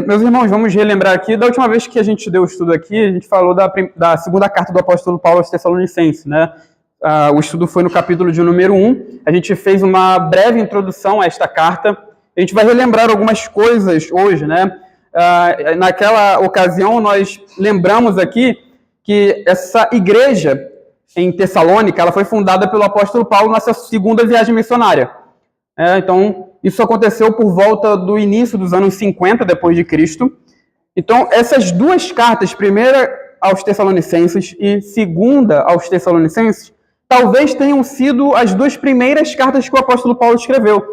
Meus irmãos, vamos relembrar aqui, da última vez que a gente deu o estudo aqui, a gente falou da segunda carta do apóstolo Paulo aos Tessalonicenses, né? O estudo foi no capítulo de número 1, a gente fez uma breve introdução a esta carta, a gente vai relembrar algumas coisas hoje, né? Naquela ocasião, nós lembramos aqui que essa igreja em Tessalônica, ela foi fundada pelo apóstolo Paulo na sua segunda viagem missionária. Então, isso aconteceu por volta do início dos anos 50 depois de Cristo. Então, essas duas cartas, primeira aos Tessalonicenses e segunda aos Tessalonicenses, talvez tenham sido as duas primeiras cartas que o apóstolo Paulo escreveu.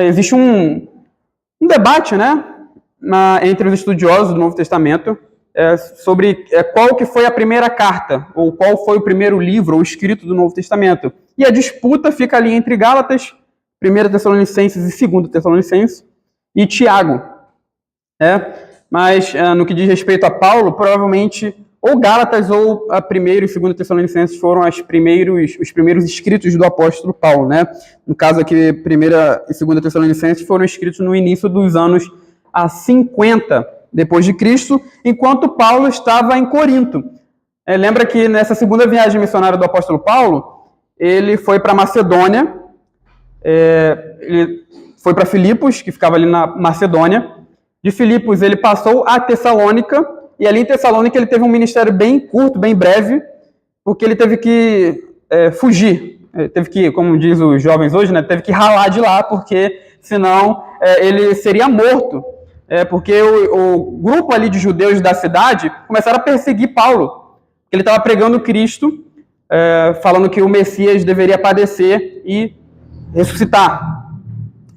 Existe um debate, né, entre os estudiosos do Novo Testamento sobre qual que foi a primeira carta, ou qual foi o primeiro livro ou escrito do Novo Testamento. E a disputa fica ali entre Gálatas, 1 Tessalonicenses e 2 Tessalonicenses, e Tiago. Mas, no que diz respeito a Paulo, provavelmente ou Gálatas ou a 1 e 2 Tessalonicenses foram os primeiros escritos do apóstolo Paulo. Né? No caso aqui, 1 e 2 Tessalonicenses foram escritos no início dos anos 50 depois de Cristo, enquanto Paulo estava em Corinto. Lembra que nessa segunda viagem missionária do apóstolo Paulo, ele foi para Macedônia, ele foi para Filipos, que ficava ali na Macedônia. De Filipos ele passou a Tessalônica, e ali em Tessalônica ele teve um ministério bem curto, bem breve, porque ele teve que fugir. Teve que, como diz os jovens hoje, né, teve que ralar de lá, porque senão ele seria morto. Porque o grupo ali de judeus da cidade começaram a perseguir Paulo. Ele estava pregando Cristo, falando que o Messias deveria padecer e ressuscitar.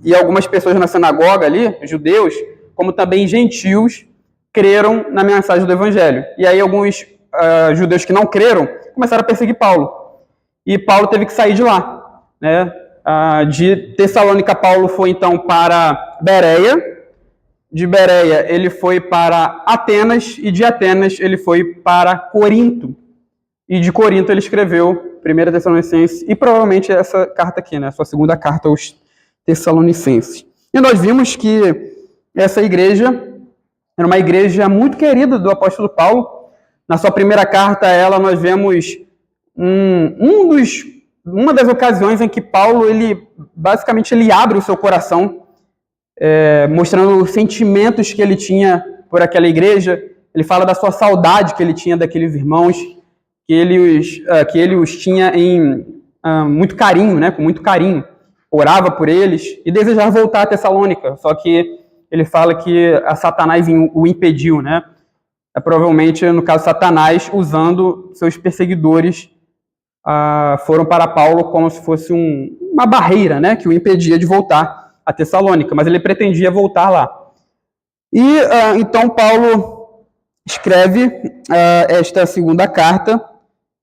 E algumas pessoas na sinagoga ali, judeus, como também gentios, creram na mensagem do evangelho. E aí alguns judeus que não creram começaram a perseguir Paulo. E Paulo teve que sair de lá. Né? De Tessalônica, Paulo foi então para Bereia. De Bereia ele foi para Atenas, e de Atenas ele foi para Corinto. E de Corinto ele escreveu 1 Tessalonicenses e provavelmente essa carta aqui, né, a sua segunda carta aos Tessalonicenses. E nós vimos que essa igreja era uma igreja muito querida do apóstolo Paulo. Na sua primeira carta a ela nós vemos uma das ocasiões em que Paulo basicamente abre o seu coração, mostrando os sentimentos que ele tinha por aquela igreja. Ele fala da sua saudade que ele tinha daqueles irmãos, que ele os tinha em muito carinho, né, com muito carinho. Orava por eles e desejava voltar a Tessalônica, só que ele fala que a Satanás o impediu, né? Provavelmente, no caso, Satanás, usando seus perseguidores, foram para Paulo como se fosse uma barreira, né, que o impedia de voltar a Tessalônica, mas ele pretendia voltar lá. E então Paulo escreve esta segunda carta,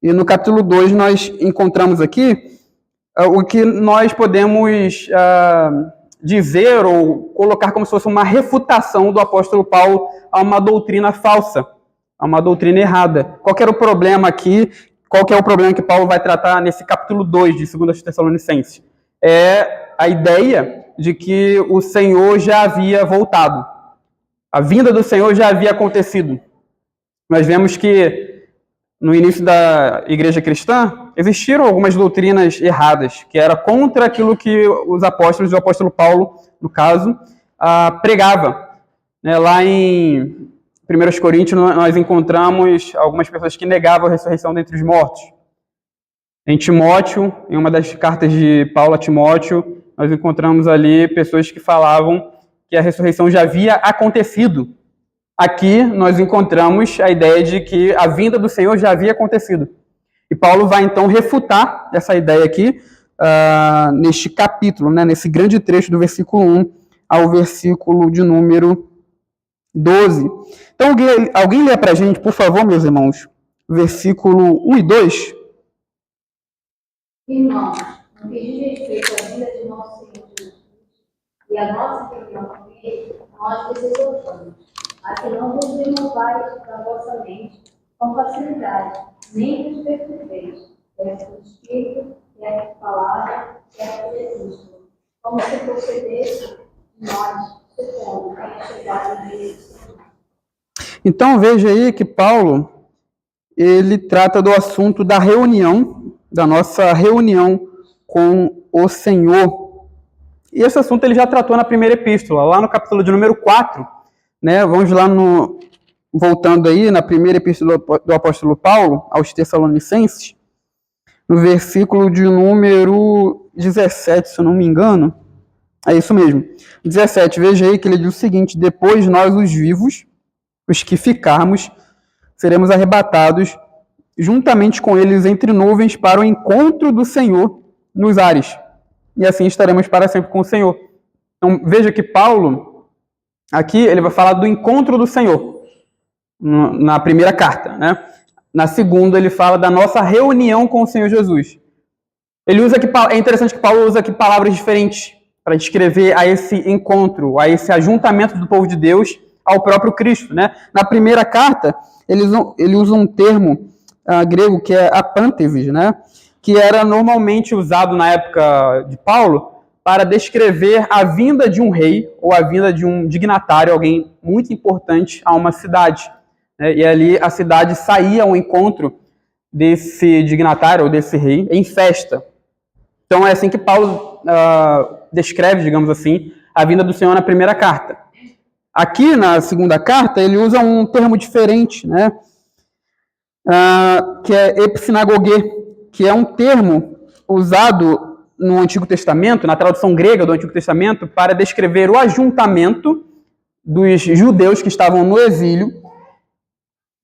e no capítulo 2 nós encontramos aqui o que nós podemos dizer ou colocar como se fosse uma refutação do apóstolo Paulo a uma doutrina falsa, a uma doutrina errada. Qual que era o problema aqui? Qual que é o problema que Paulo vai tratar nesse capítulo 2 de 2 Tessalonicenses? É a ideia de que o Senhor já havia voltado. A vinda do Senhor já havia acontecido. Nós vemos que no início da igreja cristã existiram algumas doutrinas erradas, que era contra aquilo que os apóstolos, o apóstolo Paulo, no caso, pregava. Lá em 1 Coríntios nós encontramos algumas pessoas que negavam a ressurreição dentre os mortos. Em Timóteo, em uma das cartas de Paulo a Timóteo, nós encontramos ali pessoas que falavam que a ressurreição já havia acontecido. Aqui nós encontramos a ideia de que a vinda do Senhor já havia acontecido. E Paulo vai então refutar essa ideia aqui neste capítulo, né, nesse grande trecho do versículo 1 ao versículo de número 12. Então alguém lê para a gente, por favor, meus irmãos, versículo 1 e 2. Irmãos, no que diz respeito à vida de nosso Senhor Jesus e a nossa reunião com Ele, nós vos exortamos a que não vos renovareis da vossa mente com facilidade, nem vos perturbeis, quer por Espírito, quer por palavra, quer por Epístola, como se procedesse de nós, Então veja aí que Paulo, ele trata do assunto da reunião, da nossa reunião com o Senhor. E esse assunto ele já tratou na primeira epístola, lá no capítulo de número 4, né? Vamos lá voltando aí na primeira epístola do apóstolo Paulo aos Tessalonicenses, no versículo de número 17, se eu não me engano. É isso mesmo. 17, veja aí que ele diz o seguinte: depois nós, os vivos, os que ficarmos, seremos arrebatados juntamente com eles entre nuvens para o encontro do Senhor nos ares. E assim estaremos para sempre com o Senhor. Então veja que Paulo, aqui ele vai falar do encontro do Senhor, na primeira carta, né? Na segunda ele fala da nossa reunião com o Senhor Jesus. Ele usa aqui, é interessante que Paulo usa aqui palavras diferentes para descrever a esse encontro, a esse ajuntamento do povo de Deus ao próprio Cristo, né? Na primeira carta, ele usa um termo grego que é apântesis, né? Que era normalmente usado na época de Paulo para descrever a vinda de um rei ou a vinda de um dignatário, alguém muito importante a uma cidade, né? E ali a cidade saía ao encontro desse dignatário ou desse rei em festa. Então é assim que Paulo descreve, digamos assim, a vinda do Senhor na primeira carta. Aqui na segunda carta ele usa um termo diferente, né? Que é epsinagoge, que é um termo usado no Antigo Testamento, na tradução grega do Antigo Testamento, para descrever o ajuntamento dos judeus que estavam no exílio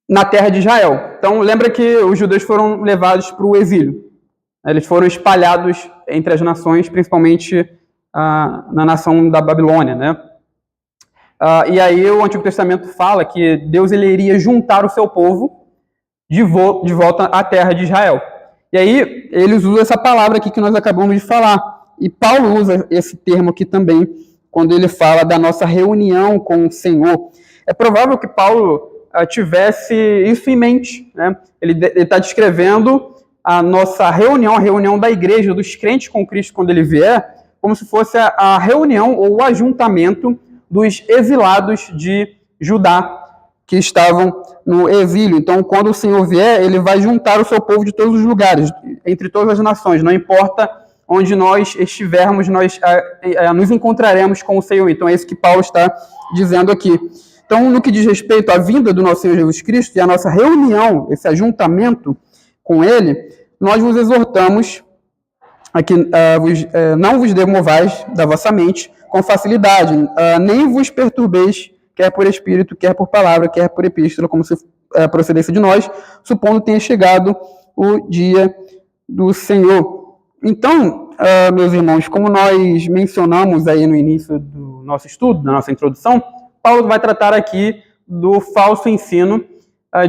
na terra de Israel. Então lembra que os judeus foram levados para o exílio. Eles foram espalhados entre as nações, principalmente na nação da Babilônia, né? E aí o Antigo Testamento fala que Deus ele iria juntar o seu povo de volta à terra de Israel. E aí eles usam essa palavra aqui que nós acabamos de falar. E Paulo usa esse termo aqui também, quando ele fala da nossa reunião com o Senhor. É provável que Paulo tivesse isso em mente, né? Ele está descrevendo a nossa reunião, a reunião da igreja, dos crentes com Cristo quando ele vier, como se fosse a reunião ou o ajuntamento dos exilados de Judá, que estavam no exílio. Então, quando o Senhor vier, ele vai juntar o seu povo de todos os lugares, entre todas as nações. Não importa onde nós estivermos, nós nos encontraremos com o Senhor. Então, é isso que Paulo está dizendo aqui. Então, no que diz respeito à vinda do nosso Senhor Jesus Cristo e à nossa reunião, esse ajuntamento com ele, nós vos exortamos a que não vos demovais da vossa mente com facilidade, nem vos perturbeis, quer por espírito, quer por palavra, quer por epístola, como se procedesse de nós, supondo tenha chegado o dia do Senhor. Então, meus irmãos, como nós mencionamos aí no início do nosso estudo, da nossa introdução, Paulo vai tratar aqui do falso ensino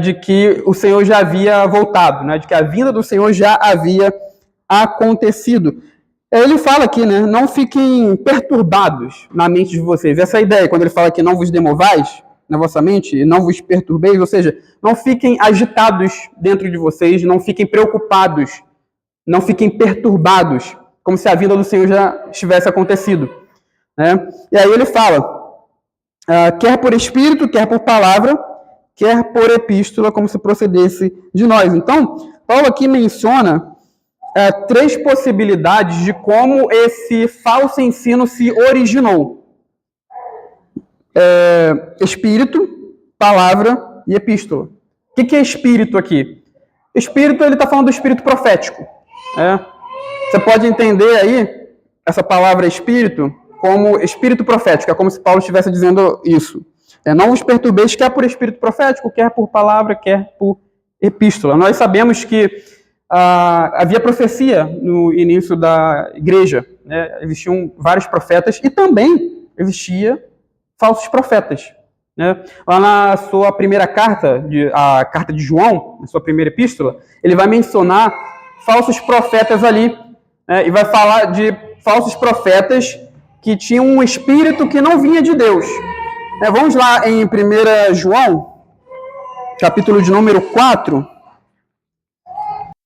de que o Senhor já havia voltado, né? De que a vinda do Senhor já havia acontecido. Ele fala aqui, né? Não fiquem perturbados na mente de vocês. Essa é a ideia, quando ele fala que não vos demovais na vossa mente, e não vos perturbeis, ou seja, não fiquem agitados dentro de vocês, não fiquem preocupados, não fiquem perturbados, como se a vinda do Senhor já tivesse acontecido, né? E aí ele fala, quer por espírito, quer por palavra, quer por epístola, como se procedesse de nós. Então, Paulo aqui menciona 3 possibilidades de como esse falso ensino se originou. Espírito, palavra e epístola. O que é espírito aqui? Espírito, ele está falando do espírito profético. Você pode entender aí essa palavra espírito como espírito profético. É como se Paulo estivesse dizendo isso. Não os perturbeis, quer por espírito profético, quer por palavra, quer por epístola. Nós sabemos que havia profecia no início da igreja, né? Existiam vários profetas e também existia falsos profetas, né? Lá na sua primeira carta, a carta de João, na sua primeira epístola, ele vai mencionar falsos profetas ali, né? E vai falar de falsos profetas que tinham um espírito que não vinha de Deus. Vamos lá em 1 João, capítulo de número 4,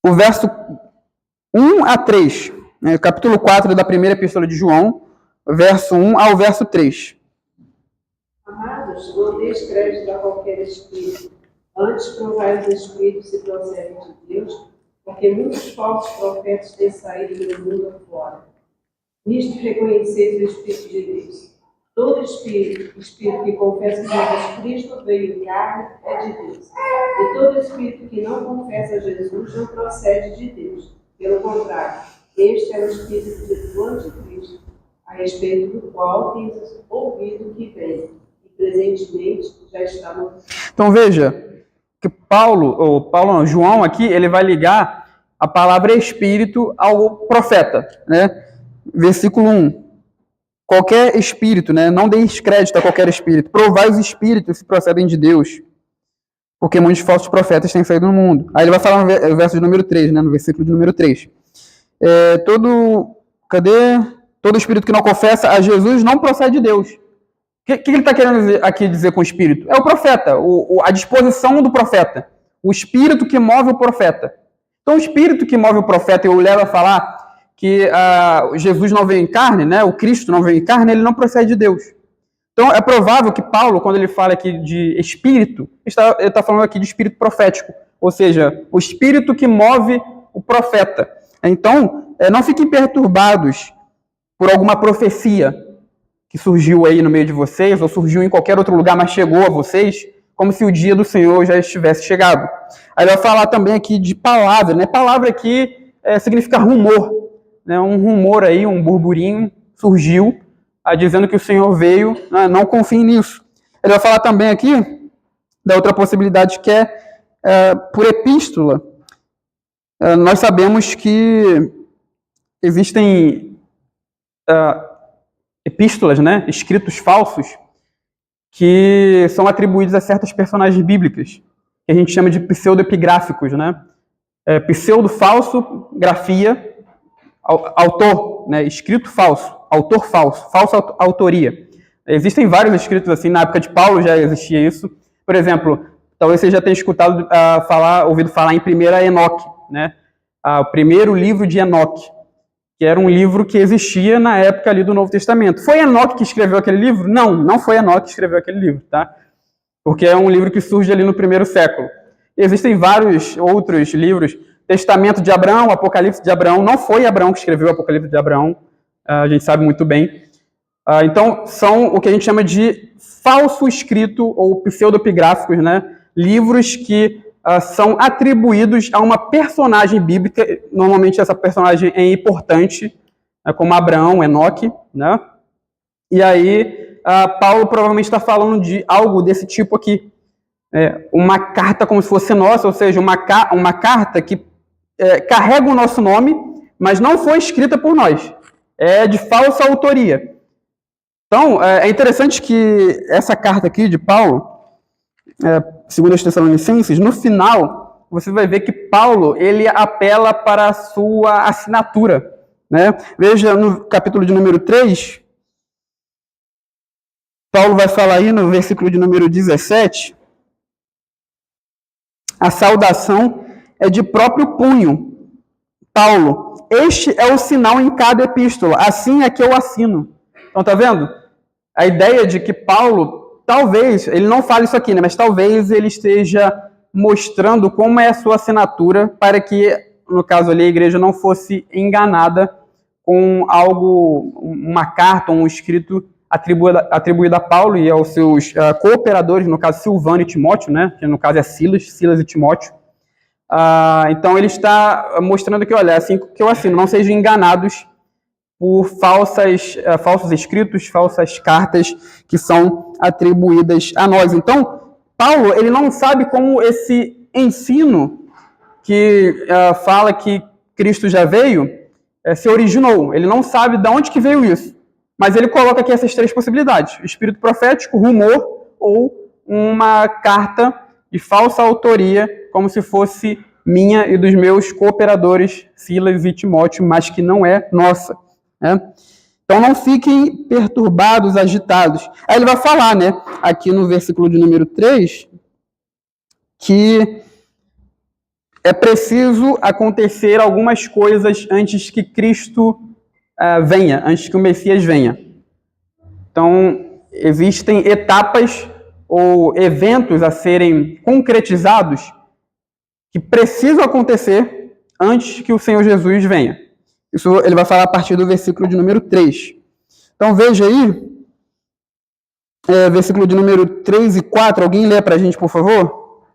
o verso 1 a 3. Capítulo 4 da primeira epístola de João, verso 1 ao verso 3. Amados, não deis crédito a qualquer espírito. Antes provai os espíritos se procedem de Deus, porque muitos falsos profetas têm saído do mundo afora. Nisto reconheceis o Espírito de Deus. Todo espírito que confessa que Jesus Cristo veio em carne é de Deus. E todo espírito que não confessa Jesus não procede de Deus. Pelo contrário, este é o espírito do anticristo, a respeito do qual tens ouvido que vem, e presentemente já está no... Então veja que João aqui, ele vai ligar a palavra espírito ao profeta, né? Versículo 1. Qualquer espírito, né? Não deis crédito a qualquer espírito. Provai os espíritos se procedem de Deus, porque muitos falsos profetas têm saído no mundo. Aí ele vai falar no verso de número 3, né? No versículo de número 3. Todo espírito que não confessa a Jesus não procede de Deus. O que ele está querendo aqui dizer com o espírito? É o profeta, a disposição do profeta. O espírito que move o profeta. Então, o espírito que move o profeta e o leva a falar que Jesus não veio em carne, né? O Cristo não veio em carne, ele não procede de Deus. Então, é provável que Paulo, quando ele fala aqui de espírito, ele está falando aqui de espírito profético, ou seja, o espírito que move o profeta. Então, não fiquem perturbados por alguma profecia que surgiu aí no meio de vocês, ou surgiu em qualquer outro lugar, mas chegou a vocês, como se o dia do Senhor já estivesse chegado. Aí ele vai falar também aqui de palavra, né? Palavra aqui significa rumor. Né, um rumor aí, um burburinho surgiu, dizendo que o Senhor veio, né, não confiem nisso. Ele vai falar também aqui da outra possibilidade que é por epístola. Nós sabemos que existem epístolas, né, escritos falsos, que são atribuídos a certas personagens bíblicas, que a gente chama de pseudoepigráficos, né? Pseudo falso, grafia, autor, né, escrito falso, autor falso, falsa autoria. Existem vários escritos assim, na época de Paulo já existia isso. Por exemplo, talvez você já tenha ouvido falar em 1 Enoque, né? O primeiro livro de Enoque, que era um livro que existia na época ali do Novo Testamento. Foi Enoque que escreveu aquele livro? Não, não foi Enoque que escreveu aquele livro, tá? Porque é um livro que surge ali no primeiro século. E existem vários outros livros. Testamento de Abraão, Apocalipse de Abraão, não foi Abraão que escreveu o Apocalipse de Abraão, a gente sabe muito bem. Então, são o que a gente chama de falso escrito ou pseudopigráficos, né? Livros que são atribuídos a uma personagem bíblica, normalmente essa personagem é importante, como Abraão, Enoque, né? E aí, Paulo provavelmente está falando de algo desse tipo aqui. Uma carta como se fosse nossa, ou seja, uma carta que carrega o nosso nome, mas não foi escrita por nós. É de falsa autoria. Então, é interessante que essa carta aqui de Paulo, segundo os Tessalonicenses, no final, você vai ver que Paulo, ele apela para a sua assinatura. Né? Veja no capítulo de número 3, Paulo vai falar aí no versículo de número 17, a saudação é de próprio punho. Paulo, este é o sinal em cada epístola, assim é que eu assino. Então, tá vendo? A ideia de que Paulo, talvez, ele não fale isso aqui, né? Mas talvez ele esteja mostrando como é a sua assinatura para que, no caso ali, a igreja não fosse enganada com algo, uma carta, um escrito atribuído a Paulo e aos seus cooperadores, no caso Silvano e Timóteo, né? Que no caso é Silas e Timóteo. Então ele está mostrando que, olha, assim que eu assino, não sejam enganados por falsos escritos, falsas cartas que são atribuídas a nós. Então, Paulo, ele não sabe como esse ensino que fala que Cristo já veio se originou. Ele não sabe de onde que veio isso. Mas ele coloca aqui essas três possibilidades: espírito profético, rumor ou uma carta de falsa autoria, como se fosse minha e dos meus cooperadores, Silas e Timóteo, mas que não é nossa. Né? Então não fiquem perturbados, agitados. Aí ele vai falar, né, aqui no versículo de número 3, que é preciso acontecer algumas coisas antes que Cristo venha, antes que o Messias venha. Então, existem etapas ou eventos a serem concretizados que precisam acontecer antes que o Senhor Jesus venha. Isso ele vai falar a partir do versículo de número 3. Então veja aí, versículo de número 3 e 4. Alguém lê para a gente, por favor?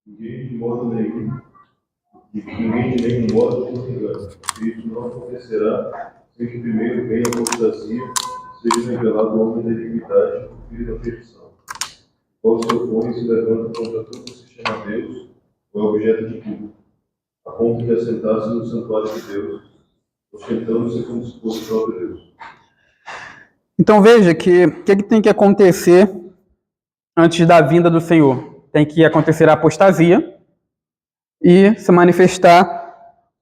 Ninguém de modo por engano. Isso não acontecerá sem que primeiro venha a apostasia, seja revelado o homem da iniquidade, o filho da perdição. Qual se opõe e se levanta contra tudo que se chama Deus, ou é objeto de culto, a ponto de assentar-se no santuário de Deus, ostentando-se como se fosse o próprio Deus. Então veja que o que tem que acontecer antes da vinda do Senhor? Tem que acontecer a apostasia e se manifestar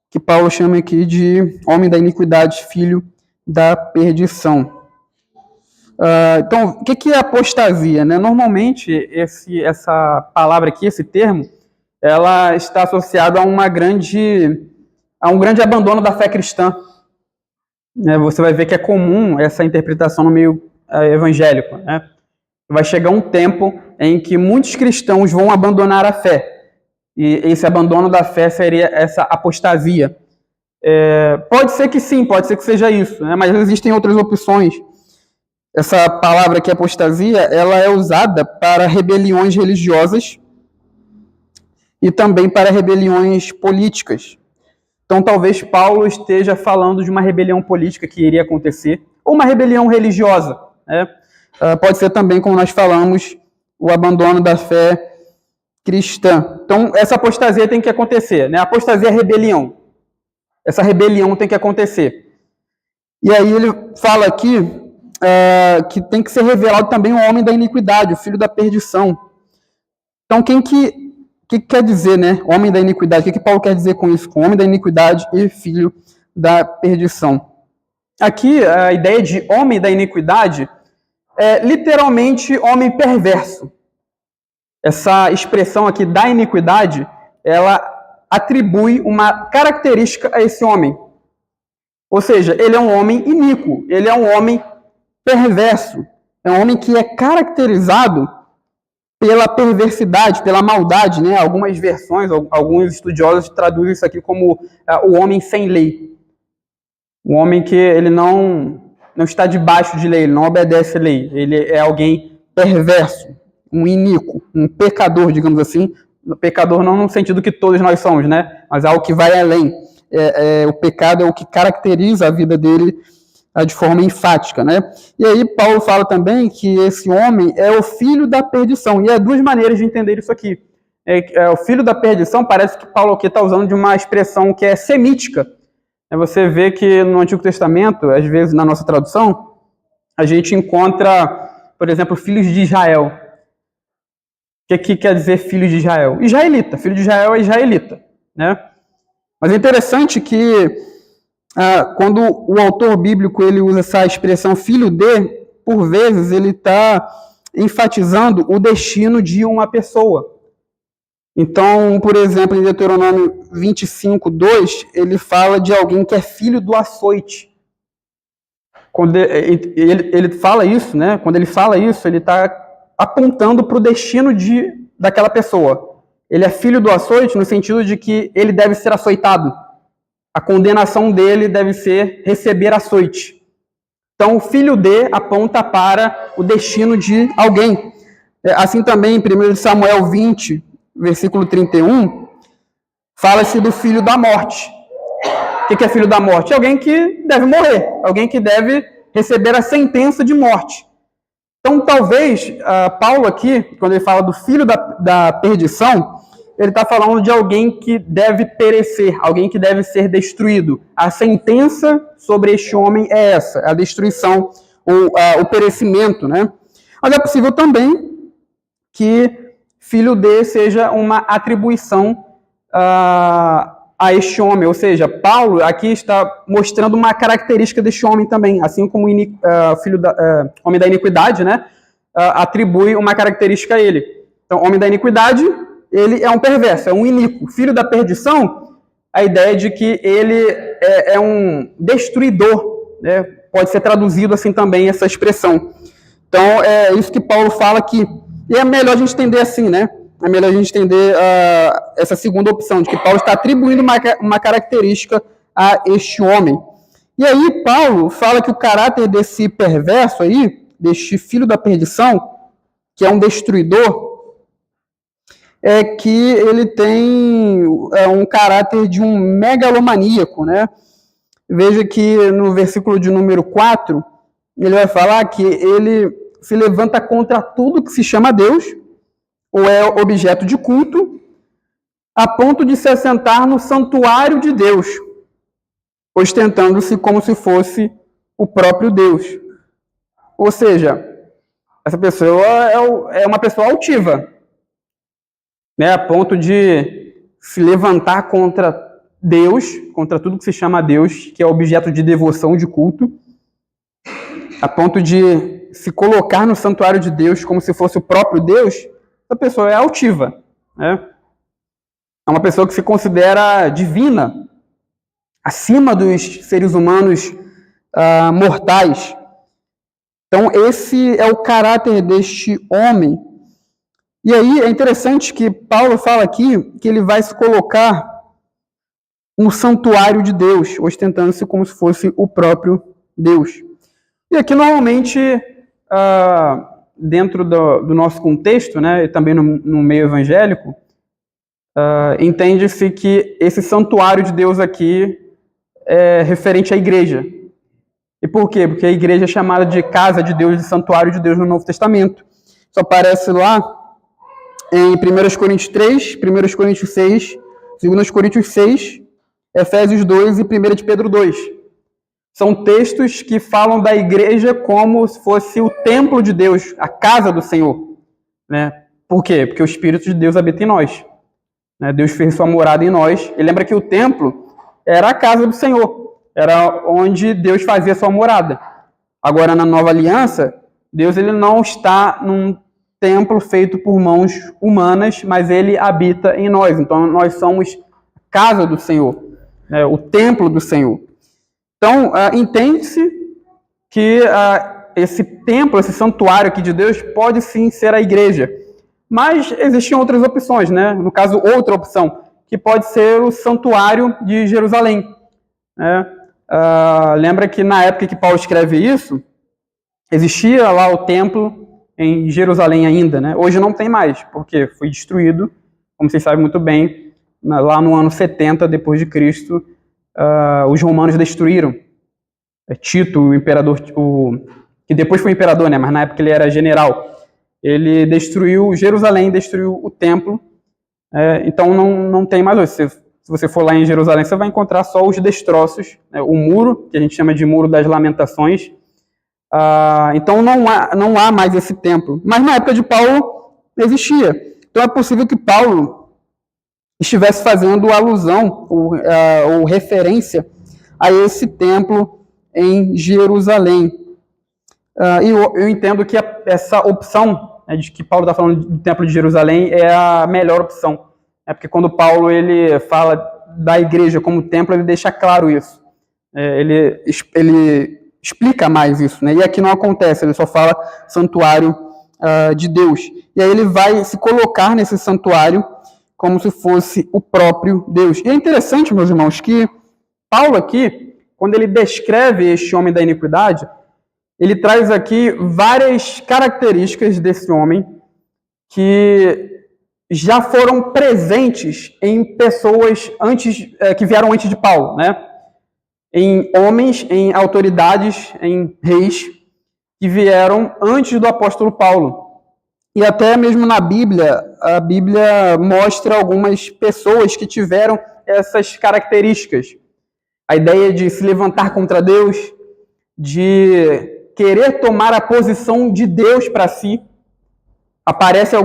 que Paulo chama aqui de homem da iniquidade, filho da perdição. Então, o que é apostasia, né? Normalmente, essa palavra aqui, esse termo, ela está associada a um grande abandono da fé cristã. Você vai ver que é comum essa interpretação no meio evangélico. Né? Vai chegar um tempo em que muitos cristãos vão abandonar a fé. E esse abandono da fé seria essa apostasia. Pode ser que sim, pode ser que seja isso, né? Mas existem outras opções. Essa palavra aqui, apostasia, ela é usada para rebeliões religiosas e também para rebeliões políticas. Então, talvez Paulo esteja falando de uma rebelião política que iria acontecer, ou uma rebelião religiosa. Né? Pode ser também, como nós falamos, o abandono da fé cristã. Então, essa apostasia tem que acontecer. Né? A apostasia é rebelião. Essa rebelião tem que acontecer. E aí ele fala aqui que tem que ser revelado também o homem da iniquidade, o filho da perdição. Então, o que quer dizer, né? Homem da iniquidade. O que Paulo quer dizer com isso? Com homem da iniquidade e filho da perdição. Aqui, a ideia de homem da iniquidade é literalmente homem perverso. Essa expressão aqui da iniquidade, ela atribui uma característica a esse homem. Ou seja, ele é um homem iníquo, ele é um homem perverso. É um homem que é caracterizado pela perversidade, pela maldade, né? Algumas versões, alguns estudiosos traduzem isso aqui como o homem sem lei. O homem que ele não está debaixo de lei, ele não obedece a lei. Ele é alguém perverso, um iníquo, um pecador, digamos assim. Pecador não no sentido que todos nós somos, né? Mas é algo que vai além. O pecado é o que caracteriza a vida dele de forma enfática, né? E aí Paulo fala também que esse homem é o filho da perdição. E há duas maneiras de entender isso aqui. O filho da perdição, parece que Paulo aqui está usando de uma expressão que é semítica. Você vê que no Antigo Testamento, às vezes na nossa tradução, a gente encontra, por exemplo, filhos de Israel. O que quer dizer filho de Israel? Israelita. Filho de Israel é israelita, né? Mas é interessante que quando o autor bíblico ele usa essa expressão filho de, por vezes ele está enfatizando o destino de uma pessoa. Então, por exemplo, em Deuteronômio 25:2, ele fala de alguém que é filho do açoite. Quando ele fala isso, né? Quando ele fala isso, ele está apontando para o destino daquela pessoa. Ele é filho do açoite no sentido de que ele deve ser açoitado. A condenação dele deve ser receber açoite. Então, o filho de aponta para o destino de alguém. Assim também, em 1 Samuel 20, versículo 31, fala-se do filho da morte. O que é filho da morte? É alguém que deve morrer, alguém que deve receber a sentença de morte. Então, talvez, Paulo aqui, quando ele fala do filho da perdição, ele está falando de alguém que deve perecer, alguém que deve ser destruído. A sentença sobre este homem é essa, a destruição, o perecimento, né? Mas é possível também que filho de seja uma atribuição a este homem, ou seja, Paulo aqui está mostrando uma característica deste homem também, assim como homem da iniquidade, né? Atribui uma característica a ele. Então, homem da iniquidade, ele é um perverso, é um iníquo. Filho da perdição, a ideia de que ele é um destruidor, né? Pode ser traduzido assim também essa expressão. Então, é isso que Paulo fala aqui. E é melhor a gente entender assim, né? É melhor a gente entender essa segunda opção, de que Paulo está atribuindo uma característica a este homem. E aí, Paulo fala que o caráter desse perverso aí, deste filho da perdição, que é um destruidor, é que ele tem um caráter de um megalomaníaco, né? Veja que no versículo de número 4, ele vai falar que ele se levanta contra tudo que se chama Deus, ou é objeto de culto, a ponto de se assentar no santuário de Deus, ostentando-se como se fosse o próprio Deus. Ou seja, essa pessoa é uma pessoa altiva, né, a ponto de se levantar contra Deus, contra tudo que se chama Deus, que é objeto de devoção, de culto, a ponto de se colocar no santuário de Deus como se fosse o próprio Deus. Essa pessoa é altiva, né? É uma pessoa que se considera divina, acima dos seres humanos mortais. Então, esse é o caráter deste homem. E aí é interessante que Paulo fala aqui que ele vai se colocar no santuário de Deus, ostentando-se como se fosse o próprio Deus. E aqui, normalmente, dentro do nosso contexto, né, e também no meio evangélico, entende-se que esse santuário de Deus aqui é referente à igreja. E por quê? Porque a igreja é chamada de casa de Deus, de santuário de Deus no Novo Testamento. Isso aparece lá em 1 Coríntios 3, 1 Coríntios 6, 2 Coríntios 6, Efésios 2 e 1 de Pedro 2. São textos que falam da igreja como se fosse o templo de Deus, a casa do Senhor, né? Por quê? Porque o Espírito de Deus habita em nós, né? Deus fez sua morada em nós. E lembra que o templo era a casa do Senhor, era onde Deus fazia sua morada. Agora, na nova aliança, Deus ele não está num templo feito por mãos humanas, mas ele habita em nós. Então, nós somos casa do Senhor, né? O templo do Senhor. Então, entende-se que esse templo, esse santuário aqui de Deus, pode sim ser a igreja. Mas existem outras opções, né? No caso, outra opção, que pode ser o santuário de Jerusalém, né? Lembra que na época que Paulo escreve isso, existia lá o templo em Jerusalém ainda, né? Hoje não tem mais, porque foi destruído, como vocês sabem muito bem, lá no ano 70 depois de Cristo, os romanos destruíram. Tito, o imperador, que depois foi imperador, né? Mas na época ele era general. Ele destruiu Jerusalém, destruiu o templo. Então não tem mais hoje. Se você for lá em Jerusalém, você vai encontrar só os destroços, né? O muro, que a gente chama de Muro das Lamentações. Então não há mais esse templo. Mas na época de Paulo existia. Então é possível que Paulo estivesse fazendo alusão ou referência a esse templo em Jerusalém. E eu entendo que essa opção, né, de que Paulo está falando do templo de Jerusalém é a melhor opção. Porque quando Paulo ele fala da igreja como templo, ele deixa claro isso. Ele explica mais isso, né? E aqui não acontece, ele só fala santuário de Deus. E aí ele vai se colocar nesse santuário como se fosse o próprio Deus. E é interessante, meus irmãos, que Paulo aqui, quando ele descreve este homem da iniquidade, ele traz aqui várias características desse homem que já foram presentes em pessoas que vieram antes de Paulo, né? Em homens, em autoridades, em reis que vieram antes do apóstolo Paulo. E até mesmo na Bíblia, a Bíblia mostra algumas pessoas que tiveram essas características. A ideia de se levantar contra Deus, de querer tomar a posição de Deus para si, aparece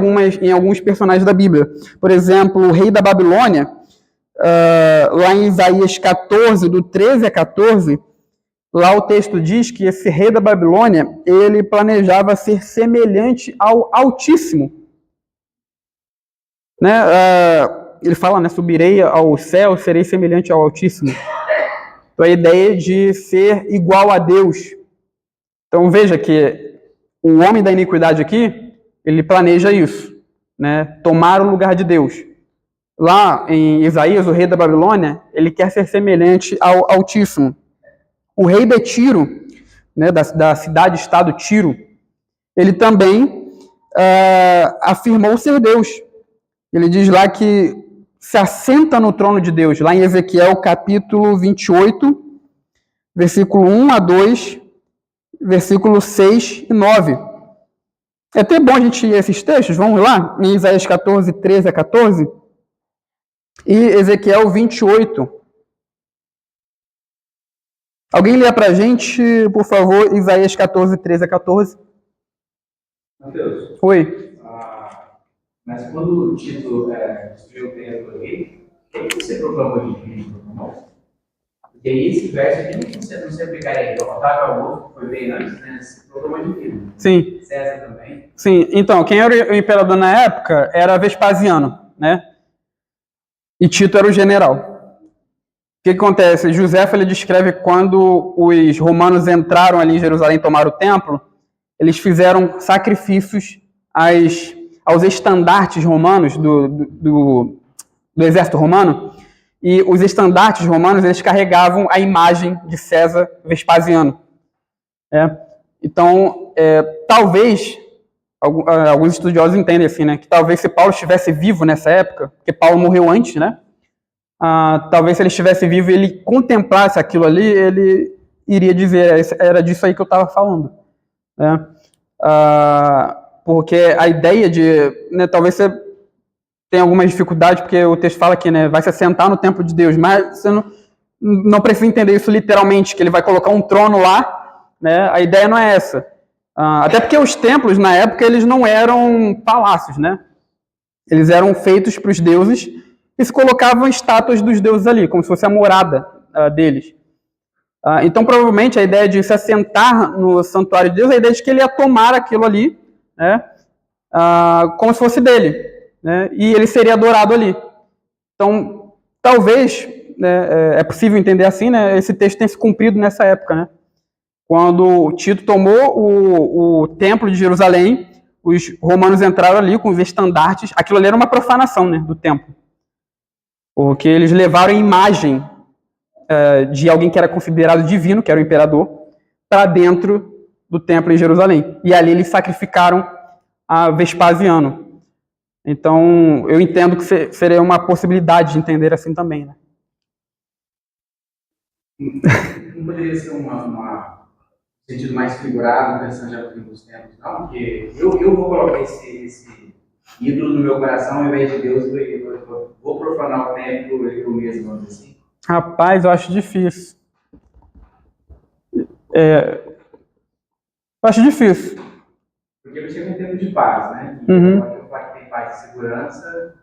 em alguns personagens da Bíblia. Por exemplo, o rei da Babilônia, lá em Isaías 14, do 13 a 14, lá o texto diz que esse rei da Babilônia, ele planejava ser semelhante ao Altíssimo. Né? Ele fala, né, subirei ao céu, serei semelhante ao Altíssimo. Então a ideia de ser igual a Deus. Então veja que o homem da iniquidade aqui, ele planeja isso, né? Tomar o lugar de Deus. Lá em Isaías, o rei da Babilônia, ele quer ser semelhante ao Altíssimo. O rei de Tiro, né, da cidade-estado Tiro, ele também afirmou ser Deus. Ele diz lá que se assenta no trono de Deus, lá em Ezequiel capítulo 28, versículo 1 a 2, versículo 6 e 9. É até bom a gente ir a esses textos, vamos lá, em Isaías 14, 13 a 14, e Ezequiel 28. Alguém lê pra gente, por favor, Isaías 14, 13 a 14. Mateus, Oi. mas quando o Tito destruiu o templo ali, o que você proclamou de Cristo, irmão? Porque aí esse verso aqui não se aplicaria. Então, Otávio Augusto foi bem antes, né? Se proclamou de Cristo. Sim. César também. Sim, então, quem era o imperador na época era Vespasiano, né? E Tito era o general. O que acontece? Joséfo, ele descreve quando os romanos entraram ali em Jerusalém e tomaram o templo, eles fizeram sacrifícios aos estandartes romanos do exército romano, e os estandartes romanos, eles carregavam a imagem de César Vespasiano. Então, talvez, alguns estudiosos entendem assim, né, que talvez se Paulo estivesse vivo nessa época, porque Paulo morreu antes, né, talvez se ele estivesse vivo e ele contemplasse aquilo ali, ele iria dizer, era disso aí que eu estava falando. Né? Porque a ideia de, né, talvez você tenha alguma dificuldade, porque o texto fala que, né, vai se assentar no templo de Deus, mas você não precisa entender isso literalmente, que ele vai colocar um trono lá, né? A ideia não é essa. Até porque os templos, na época, eles não eram palácios, né? Eles eram feitos para os deuses e se colocavam estátuas dos deuses ali, como se fosse a morada deles. Então, provavelmente, a ideia de se assentar no santuário de Deus, a ideia de que ele ia tomar aquilo ali, né, como se fosse dele, né, e ele seria adorado ali. Então, talvez, né, é possível entender assim, né, esse texto tenha se cumprido nessa época, né, quando Tito tomou o templo de Jerusalém, os romanos entraram ali com os estandartes, aquilo ali era uma profanação, né, do templo, porque eles levaram a imagem de alguém que era considerado divino, que era o imperador, para dentro do templo em Jerusalém. E ali eles sacrificaram a Vespasiano. Então, eu entendo que seria uma possibilidade de entender assim também, né? Não poderia ser um sentido mais figurado, pensando já nos tempos, não? Porque eu vou colocar esse ídolo no meu coração, ao invés de Deus, eu vou profanar o templo eu mesmo, vamos dizer assim. Rapaz, eu acho difícil. Eu acho difícil. Porque eu chego um tempo de paz, né? Uhum. Então, eu falo que tem paz e segurança,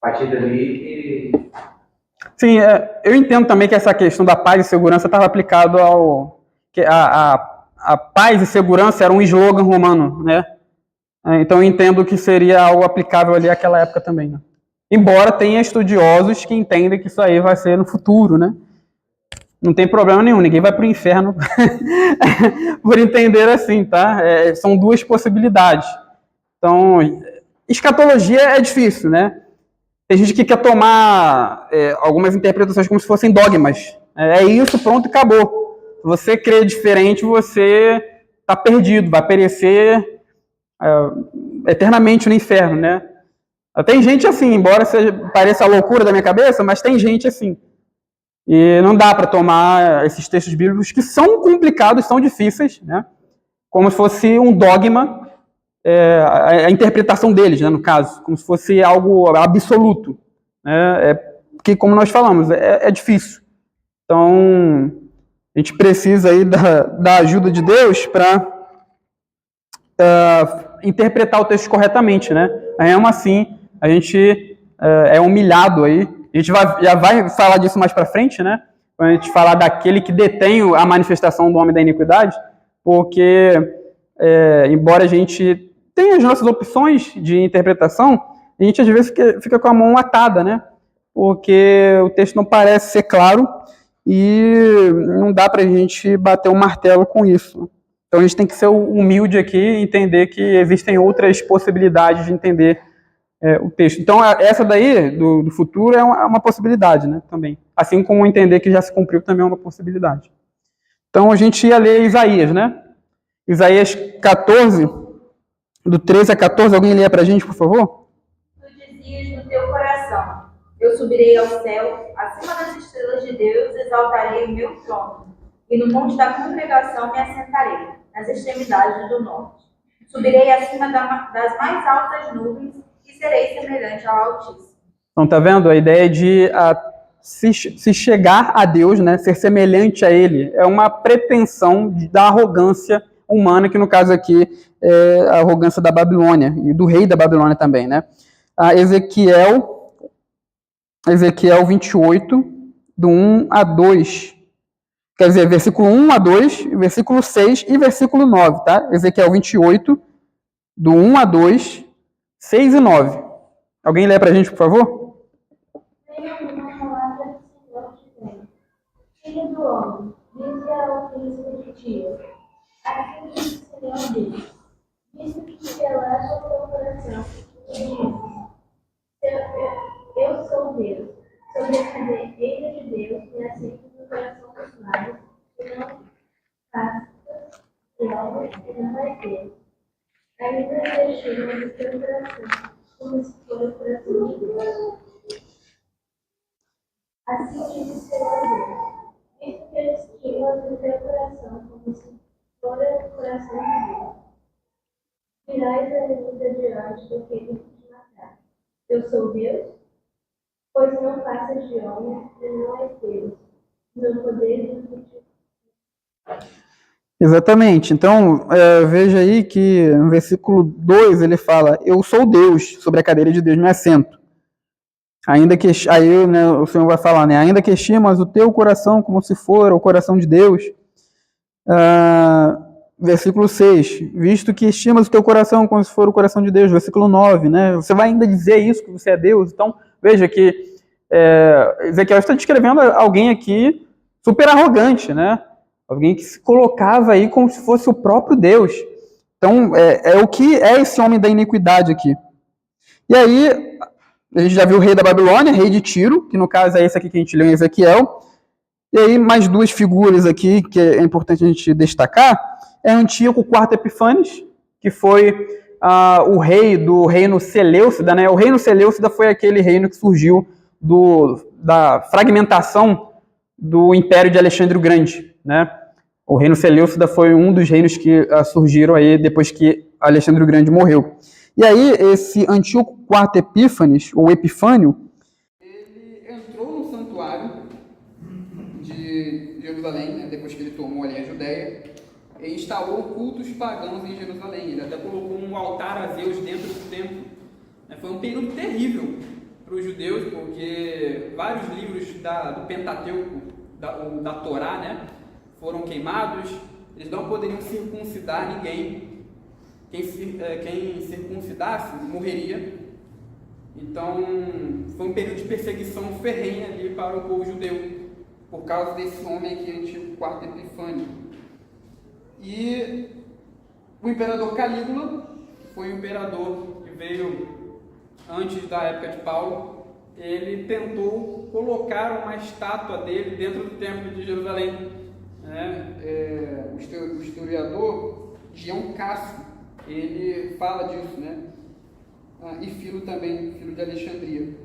a partir dali... Sim, eu entendo também que essa questão da paz e segurança estava aplicado ao... que a paz e segurança era um slogan romano, né? Então eu entendo que seria algo aplicável ali àquela época também, né? Embora tenha estudiosos que entendem que isso aí vai ser no futuro, né? Não tem problema nenhum, ninguém vai para o inferno por entender assim, tá? São duas possibilidades. Então, escatologia é difícil, né? Tem gente que quer tomar algumas interpretações como se fossem dogmas. É isso, pronto, acabou. Se você crê diferente, você está perdido, vai perecer eternamente no inferno, né? Tem gente assim, embora pareça a loucura da minha cabeça, mas tem gente assim. E não dá para tomar esses textos bíblicos que são complicados, são difíceis, né? Como se fosse um dogma, a interpretação deles, né, no caso, como se fosse algo absoluto, né? Porque, como nós falamos, é difícil. Então, a gente precisa aí da ajuda de Deus para interpretar o texto corretamente, né? Mesmo assim, a gente é humilhado aí. A gente já vai falar disso mais para frente, né? Quando a gente falar daquele que detém a manifestação do homem da iniquidade, porque, embora a gente tenha as nossas opções de interpretação, a gente às vezes fica com a mão atada, né? Porque o texto não parece ser claro e não dá para a gente bater um martelo com isso. Então a gente tem que ser humilde aqui e entender que existem outras possibilidades de entender o texto. Então essa daí, do futuro, é uma possibilidade, né, também. Assim como entender que já se cumpriu também é uma possibilidade. Então a gente ia ler Isaías, né? Isaías 14, do 13 a 14, alguém lê para a gente, por favor? Tu dizias no teu coração: eu subirei ao céu, acima das estrelas de Deus exaltarei o meu trono, e no monte da congregação me assentarei, nas extremidades do norte. Subirei acima das mais altas nuvens e serei semelhante ao Altíssimo. Então, tá vendo? A ideia de se chegar a Deus, né, ser semelhante a Ele, é uma pretensão da arrogância humana, que no caso aqui é a arrogância da Babilônia, e do rei da Babilônia também, né? Ezequiel 28, do 1 a 2. Quer dizer, versículo 1 a 2, versículo 6 e versículo 9, tá? Ezequiel 28, do 1 a 2, 6 e 9. Alguém lê pra gente, por favor? Tenha uma palavra do Senhor dizendo: Filho do homem, dize ao príncipe de Tiro, assim diz o Senhor Deus, visto que relata o teu coração, e diz: eu sou Deus, sou descendente de Deus, e aceito no coração dos mares, e não faço obras que não vai ter. Ainda deixei no teu coração, como se for o coração de Deus. Assim diz o Senhor Deus, visto que eu estimo no teu coração, como se for o coração de Deus. Virás ainda diante daquele que te matar. Eu sou Deus? Pois não faças de homem, e não és Deus. Meu poder do que te... Exatamente. Então, veja aí que no versículo 2 ele fala: eu sou Deus, sobre a cadeira de Deus me assento. Ainda que, aí, né, o Senhor vai falar, né? Ainda que estimas o teu coração como se for o coração de Deus. Versículo 6, visto que estimas o teu coração como se for o coração de Deus. Versículo 9, né? Você vai ainda dizer isso, que você é Deus. Então, veja que Ezequiel está descrevendo alguém aqui super arrogante, né? Alguém que se colocava aí como se fosse o próprio Deus. Então, o que é esse homem da iniquidade aqui. E aí, a gente já viu o rei da Babilônia, rei de Tiro, que no caso é esse aqui que a gente leu em Ezequiel. E aí, mais duas figuras aqui que é importante a gente destacar. É Antíoco IV Epífanes, que foi o rei do reino Seleucida, né? O reino Seleucida foi aquele reino que surgiu da fragmentação do Império de Alexandre o Grande, né? O reino Seleucida foi um dos reinos que surgiram aí depois que Alexandre o Grande morreu. E aí, esse Antíoco IV Epífanes, ou Epifânio, ele entrou no santuário de Jerusalém, né, depois que ele tomou ali a Judéia, e instalou cultos pagãos em Jerusalém. Ele até colocou um altar a Zeus dentro do templo. Foi um período terrível para os judeus, porque vários livros do Pentateuco, da Torá, né, foram queimados. Eles não poderiam circuncidar ninguém. Quem circuncidasse morreria. Então, foi um período de perseguição ferrenha ali para o povo judeu, por causa desse homem aqui, Antíoco IV Epifânio. E o imperador Calígula, que foi um imperador que veio antes da época de Paulo, ele tentou colocar uma estátua dele dentro do templo de Jerusalém. O historiador Dion Cássio, ele fala disso, né? E Filo também, Filo de Alexandria.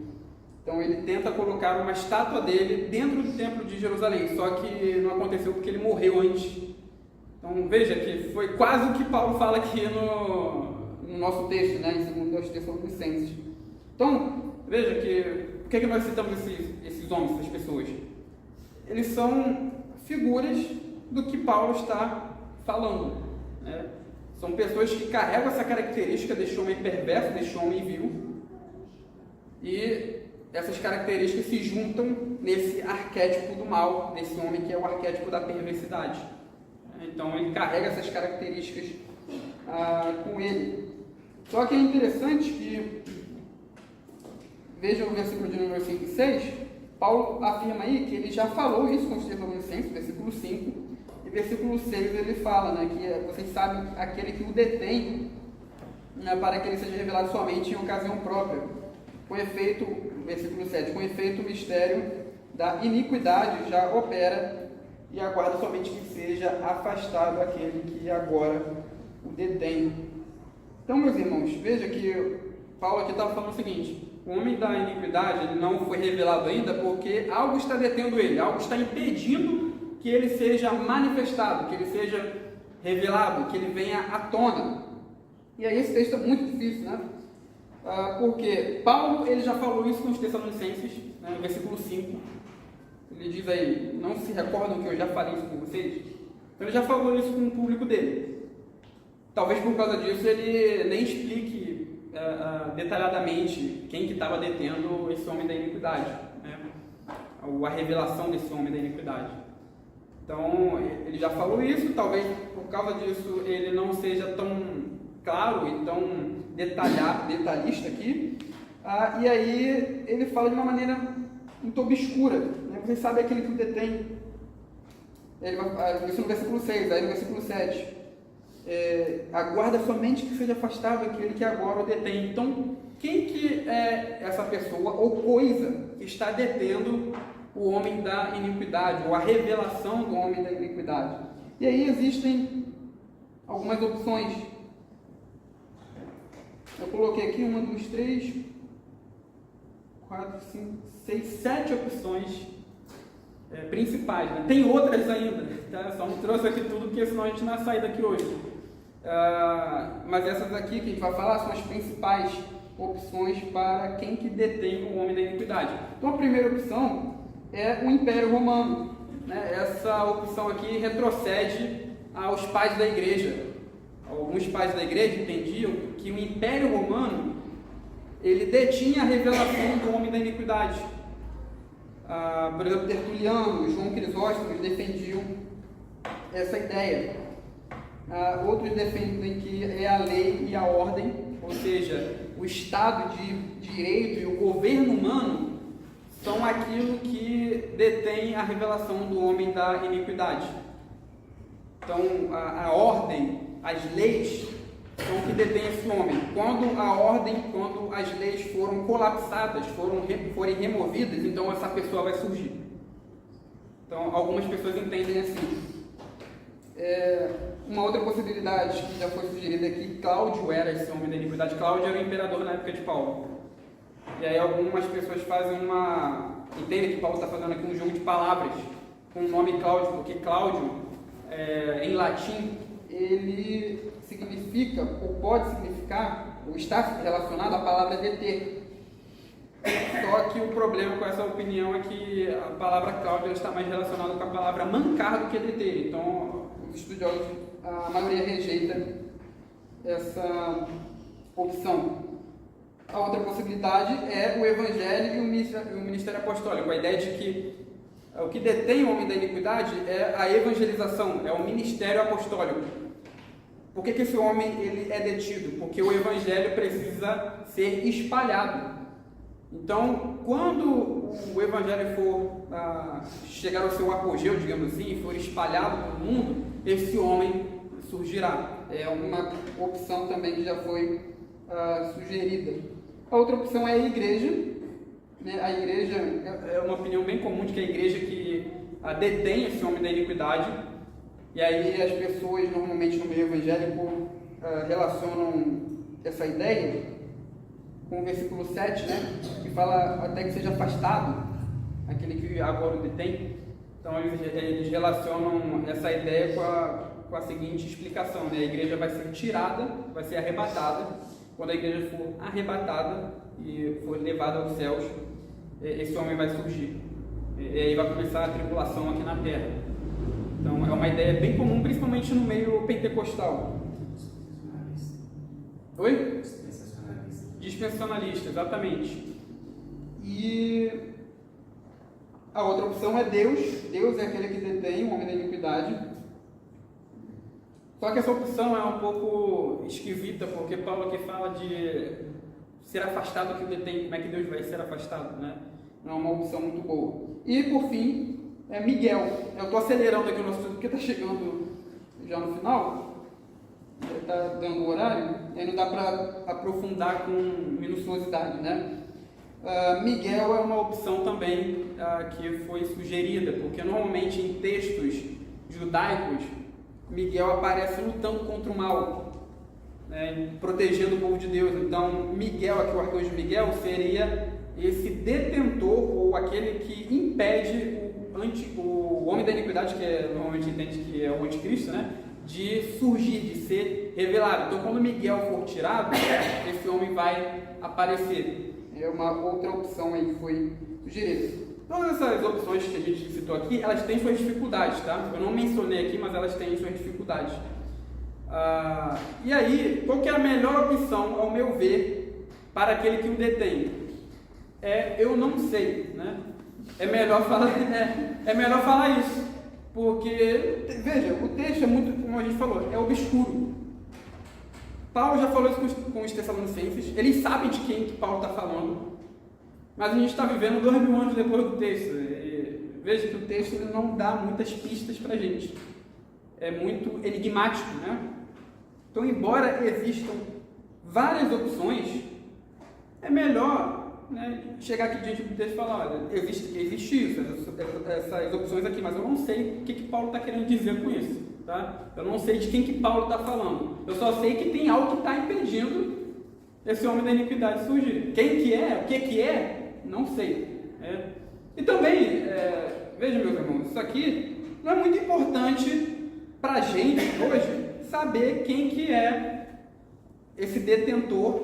Então ele tenta colocar uma estátua dele dentro do templo de Jerusalém, só que não aconteceu porque ele morreu antes. Então veja que foi quase o que Paulo fala aqui no nosso texto, né? Em 2 Tessalonicenses. Então, veja que por que nós citamos esses homens, essas pessoas? Eles são figuras do que Paulo está falando, né? São pessoas que carregam essa característica deste homem perverso, deste homem vil, e essas características se juntam nesse arquétipo do mal, desse homem que é o arquétipo da perversidade. Então ele carrega essas características com ele. Só que é interessante que, veja o versículo de número 5 e 6, Paulo afirma aí que ele já falou isso com os Tessalonicenses, versículo 5, e versículo 6 ele fala, né, que vocês sabem aquele que o detém, né, para que ele seja revelado somente em ocasião própria. Com efeito, versículo 7, com efeito o mistério da iniquidade já opera e aguarda somente que seja afastado aquele que agora o detém. Então, meus irmãos, veja que Paulo aqui estava falando o seguinte: o homem da iniquidade ele não foi revelado ainda porque algo está detendo ele, algo está impedindo que ele seja manifestado, que ele seja revelado, que ele venha à tona. E aí esse texto é muito difícil, né? Porque Paulo ele já falou isso com os Tessalonicenses, né, no versículo 5. Ele diz aí, não se recordam que eu já falei isso com vocês? Então ele já falou isso com o público dele. Talvez por causa disso ele nem explique detalhadamente quem que estava detendo esse homem da iniquidade, né? A revelação desse homem da iniquidade. Então ele já falou isso, talvez por causa disso ele não seja tão claro e tão detalhista aqui. E aí ele fala de uma maneira muito obscura, né? Você sabe aquele que o detém. Ele vai, isso no versículo 6, aí no versículo 7. Aguarda somente que seja afastado aquele que agora o detém. Então, quem que é essa pessoa ou coisa que está detendo o homem da iniquidade, ou a revelação do homem da iniquidade? E aí existem algumas opções. Eu coloquei aqui 1, 2, 3, 4, 5, 6, 7 opções principais, né? Tem outras ainda, tá? Só não trouxe aqui tudo, porque senão a gente não vai sair daqui hoje. Mas essas aqui que a gente vai falar são as principais opções para quem que detém o homem da iniquidade. Então a primeira opção é o Império Romano, né? Essa opção aqui retrocede aos pais da igreja. Alguns pais da igreja entendiam que o Império Romano ele detinha a revelação do homem da iniquidade. Por exemplo, Tertuliano, João Crisóstomo defendiam essa ideia. Outros defendem que é a lei e a ordem, ou seja, o Estado de Direito e o governo humano são aquilo que detém a revelação do homem da iniquidade. Então, a ordem, as leis são o que detém esse homem. Quando a ordem, quando as leis foram colapsadas, forem removidas, então essa pessoa vai surgir. Então, algumas pessoas entendem assim. Uma outra possibilidade que já foi sugerida aqui, Cláudio era esse homem da iniquidade. Cláudio era o imperador na época de Paulo. E aí algumas pessoas fazem entendem que Paulo está fazendo aqui um jogo de palavras com o nome Cláudio, porque Cláudio, em latim, ele significa, ou pode significar, ou está relacionado à palavra deter. Só que o problema com essa opinião é que a palavra Cláudio está mais relacionada com a palavra mancar do que deter. Então, os estudiosos, a maioria rejeita essa opção. A outra possibilidade é o Evangelho e o ministério apostólico. A ideia de que o que detém o homem da iniquidade é a evangelização, é o ministério apostólico. Por que esse homem ele é detido? Porque o Evangelho precisa ser espalhado. Então, quando o Evangelho for chegar ao seu apogeu, digamos assim, for espalhado pelo mundo, esse homem surgirá. É uma opção também que já foi sugerida. A outra opção é a igreja. Né? A igreja é uma opinião bem comum de que a igreja que detém esse homem da iniquidade. E aí as pessoas, normalmente no meio evangélico, relacionam essa ideia com o versículo 7, né, que fala até que seja afastado aquele que agora o detém. Então eles relacionam essa ideia com a seguinte explicação, né? A igreja vai ser tirada, vai ser arrebatada. Quando a igreja for arrebatada e for levada aos céus, esse homem vai surgir. E aí vai começar a tribulação aqui na terra. Então é uma ideia bem comum, principalmente no meio pentecostal. Oi? Dispensacionalista, exatamente. E a outra opção é Deus. Deus é aquele que detém o homem da iniquidade. Só que essa opção é um pouco esquisita, porque Paulo aqui fala de ser afastado que o detém. Como é que Deus vai ser afastado, né? Não é uma opção muito boa. E por fim, é Miguel. Eu estou acelerando aqui o nosso estudo porque está chegando já no final, está dando o horário, e aí não dá para aprofundar com minuciosidade, né? Miguel é uma opção também que foi sugerida, porque normalmente em textos judaicos, Miguel aparece lutando contra o mal, né, protegendo o povo de Deus. Então, Miguel, aqui o arcanjo Miguel, seria esse detentor ou aquele que impede o homem da iniquidade, que normalmente entende que é o anticristo, né, de surgir, de ser revelado. Então, quando Miguel for tirado, esse homem vai aparecer. É uma outra opção aí que foi sugerida. Todas essas opções que a gente citou aqui, elas têm suas dificuldades, tá? Eu não mencionei aqui, mas elas têm suas dificuldades. E aí, qual que é a melhor opção, ao meu ver, para aquele que o detém? Eu não sei, né? É melhor falar isso, porque, veja, o texto é muito, como a gente falou, é obscuro. Paulo já falou isso com os Tessalonicenses, eles sabem de quem que Paulo está falando, mas a gente está vivendo 2000 anos depois do texto. Veja que o texto ele não dá muitas pistas para a gente, é muito enigmático, né? Então, embora existam várias opções, é melhor, né, chegar aqui diante do texto e falar: olha, existe isso, essas opções aqui, mas eu não sei o que Paulo está querendo dizer com isso. Tá? Eu não sei de quem que Paulo está falando. Eu só sei que tem algo que está impedindo esse homem da iniquidade de surgir. Quem que é? O que é? Não sei. E também, veja, meus irmãos, isso aqui não é muito importante para a gente hoje saber quem que é esse detentor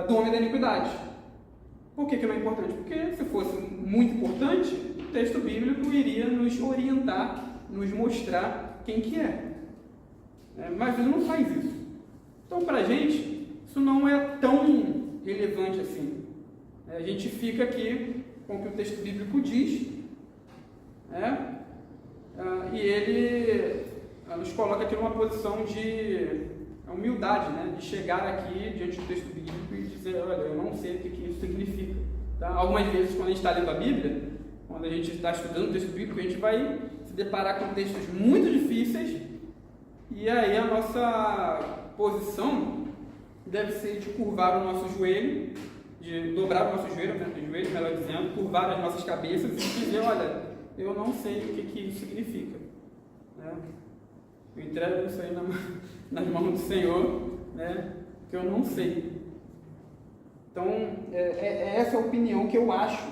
do homem da iniquidade. Por que não é importante? Porque se fosse muito importante, o texto bíblico iria nos orientar, nos mostrar quem que é. Mas ele não faz isso. Então, para a gente, isso não é tão relevante assim. A gente fica aqui com o que o texto bíblico diz, e ele nos coloca aqui numa posição de humildade, né? De chegar aqui diante do texto bíblico e dizer: olha, eu não sei o que isso significa. Tá? Algumas vezes, quando a gente está lendo a Bíblia, quando a gente está estudando o texto bíblico, a gente vai se deparar com textos muito difíceis, e aí a nossa posição deve ser de curvar o nosso joelho, de dobrar o nosso joelho, melhor dizendo, curvar as nossas cabeças e dizer: olha, eu não sei o que isso significa. Eu entrego isso aí nas mãos do Senhor, né, que eu não sei. Então, essa é a opinião que eu acho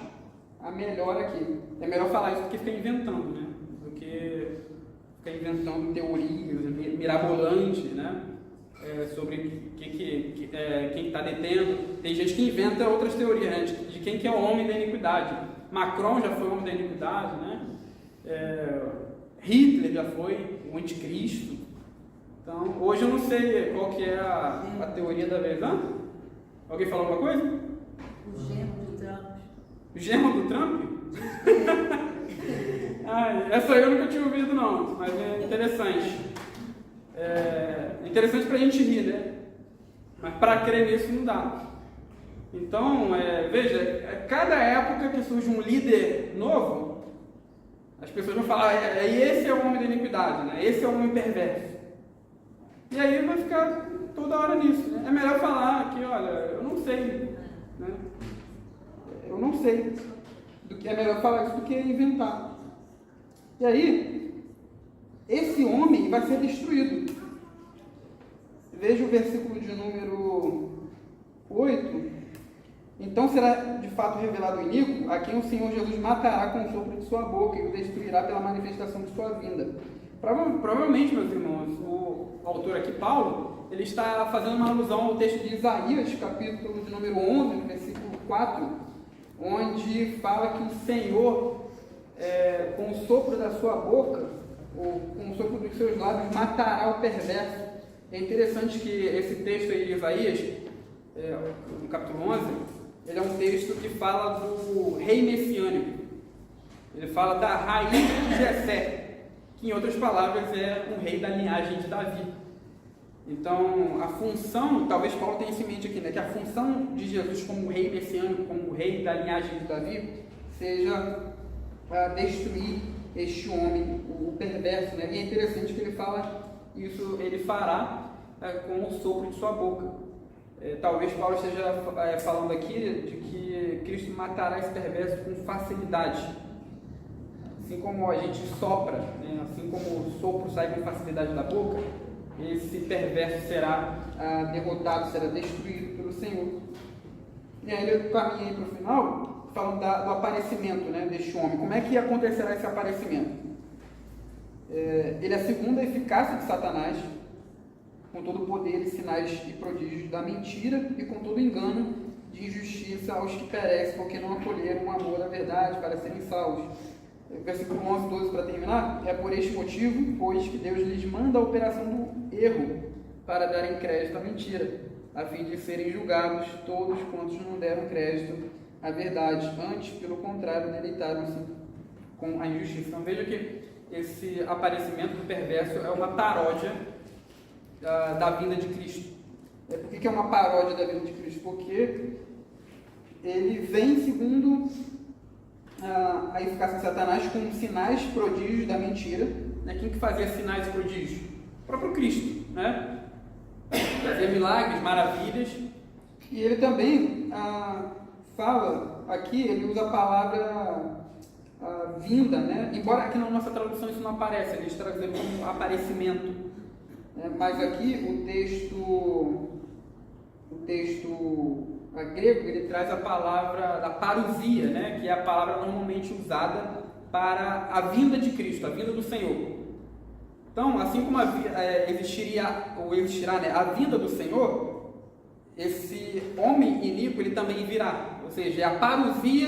a melhor aqui. É melhor falar isso do que ficar inventando, né? Do que ficar inventando teorias mirabolantes, né? Sobre quem está detendo. Tem gente que inventa outras teorias, né? De quem que é o homem da iniquidade. Macron já foi o homem da iniquidade, né? Hitler já foi o anticristo. Então, hoje eu não sei qual que é a teoria da vez. Alguém falou alguma coisa? O genro do Trump. O genro do Trump? Essa eu nunca tinha ouvido, não, mas é interessante. É interessante pra gente rir, né? Mas para crer nisso não dá. Então, veja, cada época que surge um líder novo, as pessoas vão falar: esse é o homem da iniquidade, né? Esse é o homem perverso. E aí vai ficar toda hora nisso, né? É melhor falar que, olha, eu não sei, né? Eu não sei. É melhor falar isso do que inventar. E aí, esse homem vai ser destruído. Veja o versículo de número 8. Então será de fato revelado o iníquo, a quem o Senhor Jesus matará com o sopro de sua boca e o destruirá pela manifestação de sua vinda. Provavelmente, meus irmãos, o autor aqui, Paulo, ele está fazendo uma alusão ao texto de Isaías, capítulo de número 11, versículo 4, onde fala que o Senhor, com o sopro da sua boca, ou com o sopro dos seus lábios, matará o perverso. É interessante que esse texto aí de Isaías, no capítulo 11, ele é um texto que fala do rei messiânico. Ele fala da raiz de Jessé, que em outras palavras é um rei da linhagem de Davi. Então, a função, talvez Paulo tenha isso em mente aqui, né, que a função de Jesus como rei messiânico, como rei da linhagem de Davi, seja destruir este homem, o perverso, né? E é interessante que ele fala isso, ele fará com o sopro de sua boca. Talvez Paulo esteja falando aqui de que Cristo matará esse perverso com facilidade. Assim como a gente sopra, né? Assim como o sopro sai com facilidade da boca, esse perverso será derrotado, será destruído pelo Senhor. E aí ele caminha para o final, falando do aparecimento, né, deste homem. Como é que acontecerá esse aparecimento? Ele é a segunda eficácia de Satanás, com todo o poder e sinais e prodígios da mentira e com todo o engano de injustiça aos que perecem, porque não acolheram o amor da verdade para serem salvos. Versículo 11, 12 para terminar. É por este motivo, pois, que Deus lhes manda a operação do erro para darem crédito à mentira, a fim de serem julgados todos quantos não deram crédito à verdade, antes, pelo contrário, deleitaram-se com a injustiça. Então veja que esse aparecimento do perverso é uma paródia da vinda de Cristo. Por que é uma paródia da vinda de Cristo? Porque ele vem segundo a eficácia de Satanás com sinais, prodígios da mentira. Né? Quem que fazia sinais e prodígios? O próprio Cristo, né? Fazia milagres, maravilhas. E ele também fala aqui, ele usa a palavra vinda, né? Embora aqui na nossa tradução isso não aparece, eles traduziram como aparecimento, né? Mas aqui o texto grego, ele traz a palavra da parousia, né? Que é a palavra normalmente usada para a vinda de Cristo, a vinda do Senhor. Então, assim como existirá, né, a vinda do Senhor, esse homem iníquo ele também virá, ou seja, é a parousia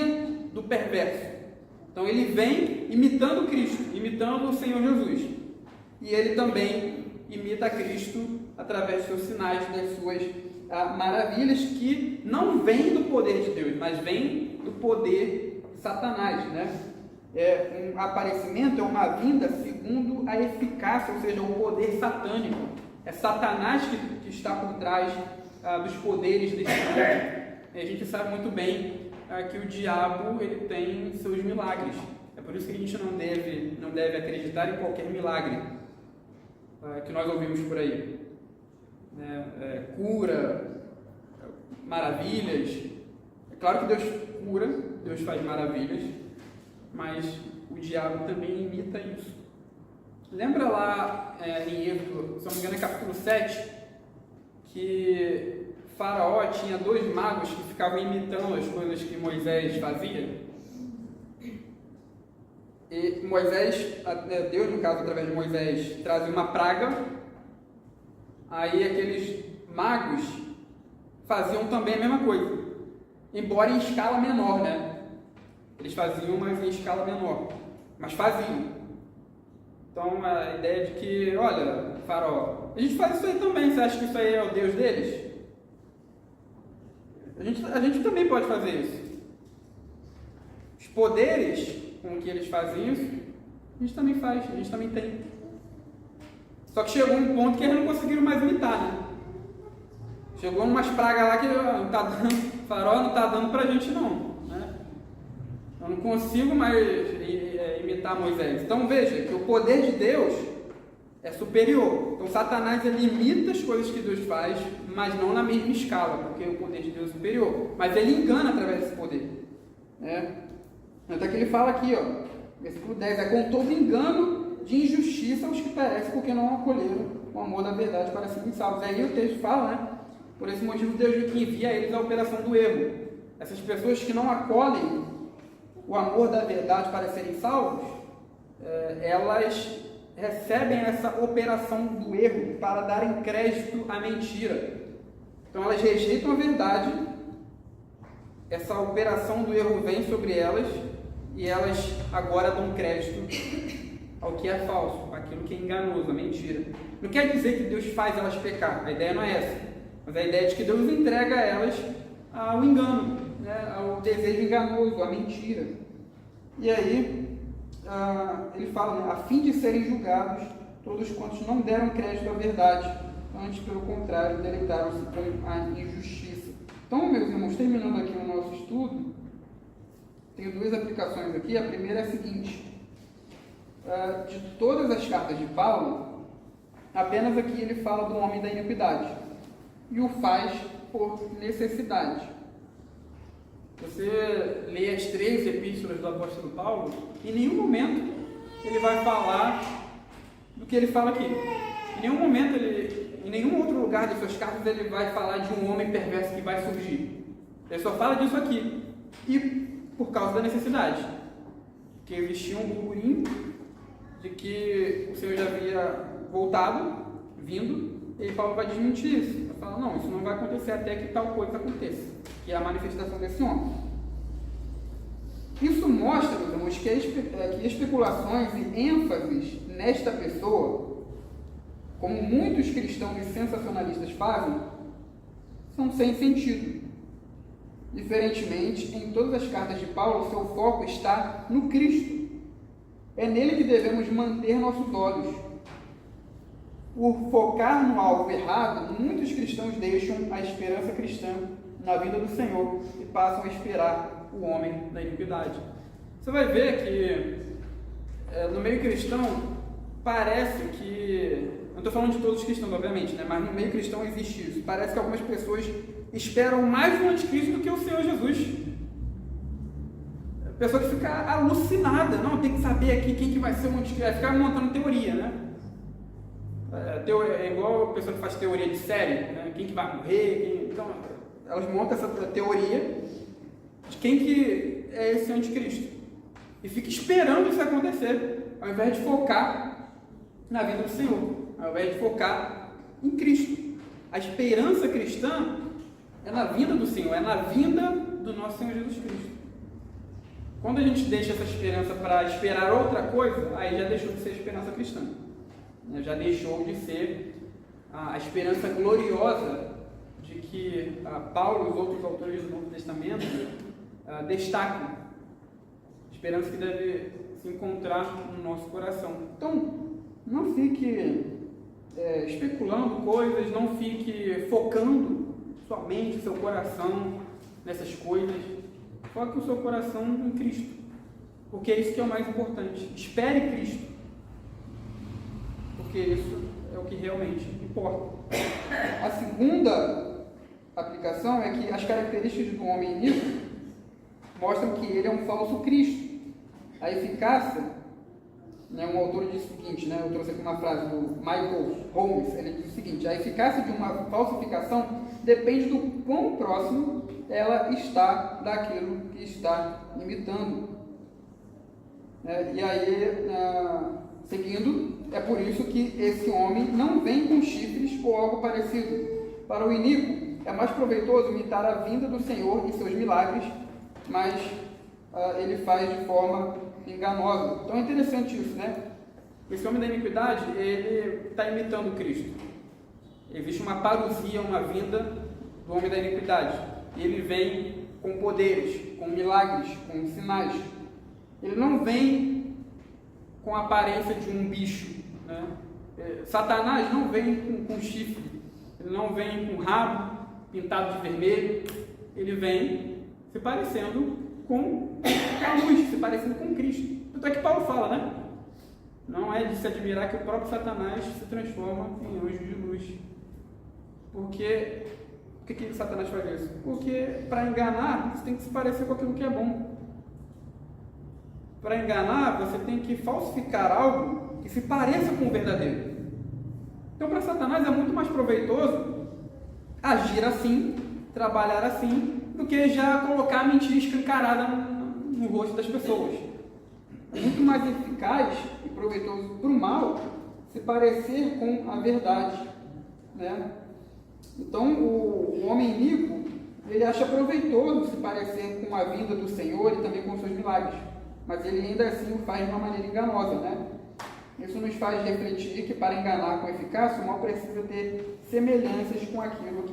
do perverso. Então ele vem imitando Cristo, imitando o Senhor Jesus. E ele também imita Cristo através dos seus sinais, das suas maravilhas, que não vêm do poder de Deus, mas vêm do poder de Satanás, né? Um aparecimento, é uma vinda segundo a eficácia, ou seja, o poder satânico. É Satanás que está por trás dos poderes deste mundo. E a gente sabe muito bem que o diabo ele tem seus milagres. É por isso que a gente não deve acreditar em qualquer milagre que nós ouvimos por aí. Cura, maravilhas. É claro que Deus cura, Deus faz maravilhas, mas o diabo também imita isso. Lembra lá em Êxodo, se não me engano, é capítulo 7, que Faraó tinha 2 magos que ficavam imitando as coisas que Moisés fazia? E Moisés, Deus no caso, através de Moisés, trazia uma praga, aí aqueles magos faziam também a mesma coisa, embora em escala menor, né? Eles faziam, mas em escala menor, mas faziam. Então a ideia de que, olha, Faraó, a gente faz isso aí também, você acha que isso aí é o Deus deles? A gente também pode fazer isso. Os poderes com que eles fazem isso, a gente também faz, a gente também tem. Só que chegou um ponto que eles não conseguiram mais imitar, né? Chegou umas pragas lá que não tá dando, Faraó não está dando pra gente não, né? Eu não consigo mais imitar Moisés. Então veja que o poder de Deus é superior. Então Satanás ele imita as coisas que Deus faz, mas não na mesma escala, porque o poder de Deus é superior. Mas ele engana através desse poder, né? Até que ele fala aqui, ó, versículo 10, com todo engano de injustiça aos que perecem, porque não acolheram o amor da verdade para serem salvos. Aí o texto fala, né? Por esse motivo Deus envia a eles a operação do erro. Essas pessoas que não acolhem o amor da verdade para serem salvos, elas recebem essa operação do erro para darem crédito à mentira. Então elas rejeitam a verdade, essa operação do erro vem sobre elas e elas agora dão crédito ao que é falso, aquilo que é enganoso, a mentira. Não quer dizer que Deus faz elas pecar, a ideia não é essa, mas a ideia é de que Deus entrega a elas ao engano, né, ao desejo enganoso, à mentira. E aí ele fala, né, a fim de serem julgados todos quantos não deram crédito à verdade, antes, pelo contrário, deleitaram-se com a injustiça. Então, meus irmãos, terminando aqui o nosso estudo, tenho duas aplicações aqui. A primeira é a seguinte: de todas as cartas de Paulo, apenas aqui ele fala do homem da iniquidade, e o faz por necessidade. Você lê as 3 epístolas do apóstolo Paulo, em nenhum momento ele vai falar do que ele fala aqui. Em nenhum momento, em nenhum outro lugar de suas cartas, ele vai falar de um homem perverso que vai surgir. Ele só fala disso aqui. E por causa da necessidade. Que existia um burburinho de que o Senhor já havia voltado, vindo, e Paulo vai desmentir isso. Ele fala, não, isso não vai acontecer até que tal coisa aconteça. Que é a manifestação desse homem. Isso mostra, meus irmãos, que especulações e ênfases nesta pessoa, como muitos cristãos e sensacionalistas fazem, são sem sentido. Diferentemente, em todas as cartas de Paulo, seu foco está no Cristo. É nele que devemos manter nossos olhos. Por focar no alvo errado, muitos cristãos deixam a esperança cristã na vida do Senhor e passam a esperar o homem da iniquidade. Você vai ver que no meio cristão parece que, não estou falando de todos os cristãos, obviamente, né? Mas no meio cristão existe isso. Parece que algumas pessoas esperam mais o anticristo do que o Senhor Jesus. A pessoa que fica alucinada, não, tem que saber aqui quem que vai ser o anticristo, vai ficar montando teoria, né? É igual a pessoa que faz teoria de série, né? Quem que vai morrer, então elas montam essa teoria de quem que é esse anticristo e fica esperando isso acontecer, ao invés de focar na vida do Senhor, ao invés de focar em Cristo. A esperança cristã é na vinda do Senhor, é na vinda do nosso Senhor Jesus Cristo. Quando a gente deixa essa esperança para esperar outra coisa, aí já deixou de ser esperança cristã, já deixou de ser a esperança gloriosa de que Paulo e os outros autores do Novo Testamento destacam, esperança que deve se encontrar no nosso coração. Então, não fique especulando coisas, não fique focando sua mente, seu coração nessas coisas. Foque o seu coração em Cristo, porque é isso que é o mais importante. Espere Cristo, porque isso é o que realmente importa. A segunda aplicação é que as características do homem iníquo mostram que ele é um falso Cristo. A eficácia, né, um autor diz o seguinte, né, eu trouxe aqui uma frase do Michael Holmes, ele diz o seguinte: a eficácia de uma falsificação depende do quão próximo ela está daquilo que está imitando. E aí, seguindo, é por isso que esse homem não vem com chifres ou algo parecido. Para o iníquo, é mais proveitoso imitar a vinda do Senhor e seus milagres, mas ele faz de forma enganosa. Então é interessante isso, né? Esse homem da iniquidade, ele está imitando Cristo. Existe uma parousia, uma vinda do homem da iniquidade. Ele vem com poderes, com milagres, com sinais. Ele não vem com a aparência de um bicho, né? Satanás não vem com chifre, ele não vem com rabo pintado de vermelho, ele vem se parecendo com a luz, se parecendo com Cristo. Tanto é que Paulo fala, né? Não é de se admirar que o próprio Satanás se transforma em anjo de luz. Por que Satanás faz isso? Porque para enganar, você tem que se parecer com aquilo que é bom. Para enganar, você tem que falsificar algo que se pareça com o verdadeiro. Então, para Satanás é muito mais proveitoso agir assim, trabalhar assim, do que já colocar a mentira escancarada no rosto das pessoas. É muito mais eficaz e proveitoso para o mal se parecer com a verdade, né? Então, o homem iníquo, ele acha proveitoso se parecer com a vinda do Senhor e também com seus milagres, mas ele ainda assim o faz de uma maneira enganosa, né? Isso nos faz refletir que para enganar com eficácia, o mal precisa ter semelhanças com aquilo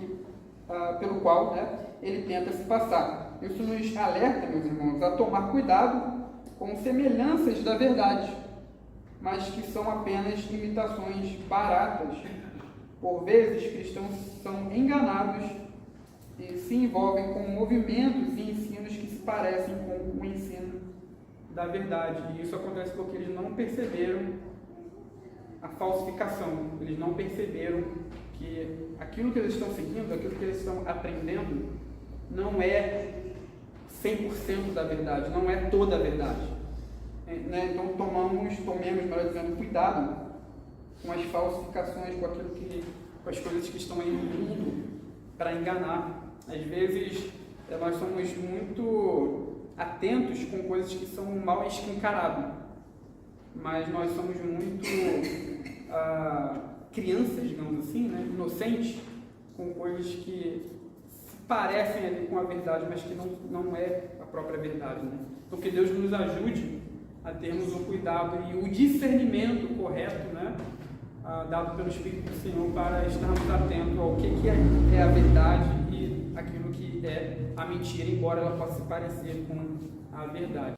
pelo qual, né, ele tenta se passar. Isso nos alerta, meus irmãos, a tomar cuidado com semelhanças da verdade, mas que são apenas imitações baratas. Por vezes, cristãos são enganados e se envolvem com movimentos e ensinos que se parecem com o ensino da verdade. E isso acontece porque eles não perceberam a falsificação, eles não perceberam que aquilo que eles estão seguindo, aquilo que eles estão aprendendo, não é 100% da verdade, não é toda a verdade. Então tomemos, melhor dizendo, cuidado com as falsificações, com as coisas que estão aí no mundo para enganar. Às vezes nós somos muito atentos com coisas que são mal escancaradas, mas nós somos muito crianças, digamos assim, né? Inocentes, com coisas que se parecem ali com a verdade, mas que não é a própria verdade, né? Então que Deus nos ajude a termos o cuidado e o discernimento correto, né? Dado pelo Espírito do Senhor, para estarmos atentos ao que é a verdade e aquilo que é a mentira, embora ela possa se parecer com a verdade.